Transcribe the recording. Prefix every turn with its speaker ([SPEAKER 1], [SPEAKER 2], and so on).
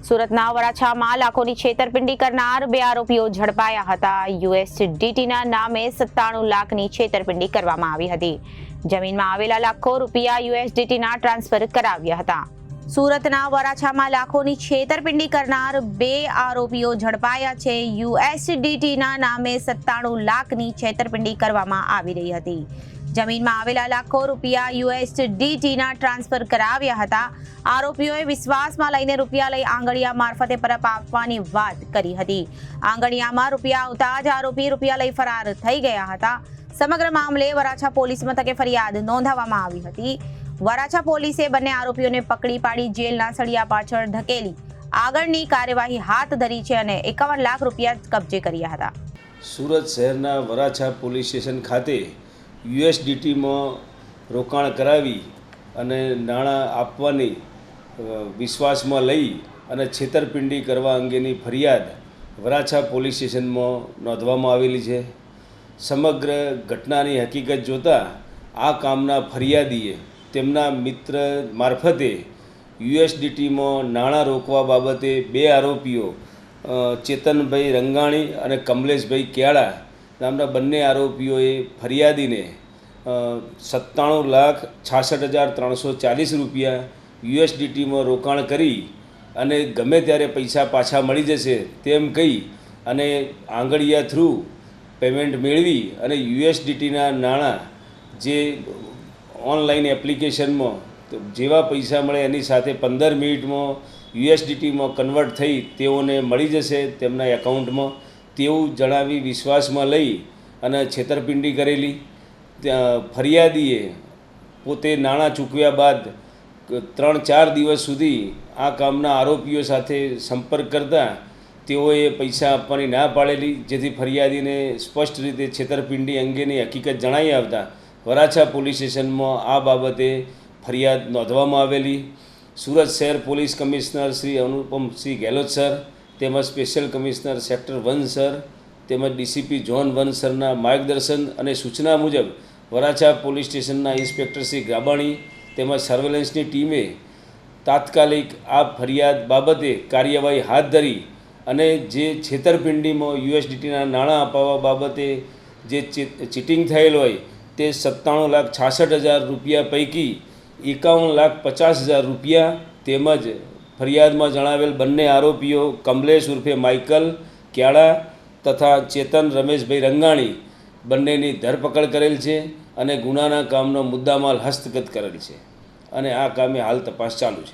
[SPEAKER 1] સુરતના વરાછામાં લાખોની છેતરપિંડી કરનાર 2 આરોપીઓ ઝડપાયા હતા। યુએસડીટીના નામે 97 લાખની છેતરપિંડી કરવામાં આવી હતી। જમીનમાં આવેલા લાખો રૂપિયા યુએસડીટીના ટ્રાન્સફર કરાવ્યા હતા। સુરતના વરાછામાં લાખોની છેતરપિંડી કરનાર 2 આરોપીઓ ઝડપાયા છે। યુએસડીટીના નામે 97 લાખની છેતરપિંડી કરવામાં આવી રહી હતી। જમીનમાં આવેલા લાખો રૂપિયા યુએસડીટીના ટ્રાન્સફર કરાવ્યા હતા। આરોપીઓએ વિશ્વાસમાં લઈને રૂપિયા લઈ આંગળીયા મારફતે પરત આપવાની વાત કરી હતી। આંગળીયામાં રૂપિયા આવતા જ આરોપી રૂપિયા લઈ ફરાર થઈ ગયા હતા। સમગ્ર મામલે વરાછા પોલીસ મથકે ફરિયાદ નોંધાવવામાં આવી હતી। વરાછા પોલીસે બંને આરોપીઓને પકડી પાડી જેલના સળિયા પાછળ ધકેલી આગળની કાર્યવાહી હાથ ધરી છે અને 51 લાખ રૂપિયા કબજે કર્યા હતા।
[SPEAKER 2] સુરત શહેરના વરાછા પોલીસ સ્ટેશન ખાતે યુએસડીટીમાં રોકાણ કરાવી અને નાણાં આપવાની વિશ્વાસમાં લઈ અને છેતરપિંડી કરવા અંગેની ફરિયાદ વરાછા પોલીસ સ્ટેશનમાં નોંધવામાં આવેલી છે। સમગ્ર ઘટનાની હકીકત જોતાં આ કામના ફરિયાદીએ તેમના મિત્ર મારફતે યુએસડીટીમાં નાણાં રોકવા બાબતે 2 આરોપીઓ ચેતનભાઈ રંગાણી અને કમલેશભાઈ ક્યાળા નામના બંને આરોપીઓએ ફરિયાદીને 97,66,340 રૂપિયા યુએસડીટીમાં રોકાણ કરી અને ગમે ત્યારે પૈસા પાછા મળી જશે તેમ કહી અને આંગળીયા થ્રુ પેમેન્ટ મેળવી અને યુએસડીટીના નાણાં જે ઓનલાઈન એપ્લિકેશનમાં જેવા પૈસા મળે એની સાથે 15 મિનિટમાં યુએસડીટીમાં કન્વર્ટ થઈ તેઓને મળી જશે તેમના એકાઉન્ટમાં તેવું જણાવી વિશ્વાસમાં લઈ અને છેતરપિંડી કરેલી। ફરિયાદીએ પોતે નાણાં ચૂકવ્યા બાદ 3-4 દિવસ સુધી આ કામના આરોપીઓ સાથે સંપર્ક કરતા તેઓએ પૈસા આપવાની ના પાડેલી, જેથી ફરિયાદીને સ્પષ્ટ રીતે છેતરપિંડી અંગેની હકીકત જણાઈ આવતા વરાછા પોલીસ સ્ટેશનમાં આ બાબતે ફરિયાદ નોંધવામાં આવેલી। સુરત શહેર police commissioner Shri Anupamsinh Gehlot sir તેમજ સ્પેશિયલ કમિશનર સેક્ટર 1 સર તેમજ ડીસીપી ઝોન 1 સરના માર્ગદર્શન અને સૂચના મુજબ વરાછા પોલીસ સ્ટેશનના ઇન્સ્પેક્ટર શ્રી ગાબાણી તેમજ સર્વેલન્સની ટીમે તાત્કાલિક આ ફરિયાદ બાબતે કાર્યવાહી હાથ ધરી અને જે છેતરપિંડીમાં યુએસડીટીના નાણાં અપાવવા બાબતે જે ચીટિંગ થયેલ હોય તે 97,66,000 રૂપિયા પૈકી 51,50,000 રૂપિયા તેમજ ફરિયાદમાં જણાવેલ બંને આરોપીઓ કમલેશ ઉર્ફે માઇકલ ક્યાળા તથા ચેતન રમેશભાઈ રંગાણી બંનેની ધરપકડ કરેલ છે અને ગુનાના કામનો મુદ્દામાલ હસ્તગત કરેલ છે અને આ કામે હાલ તપાસ ચાલુ છે।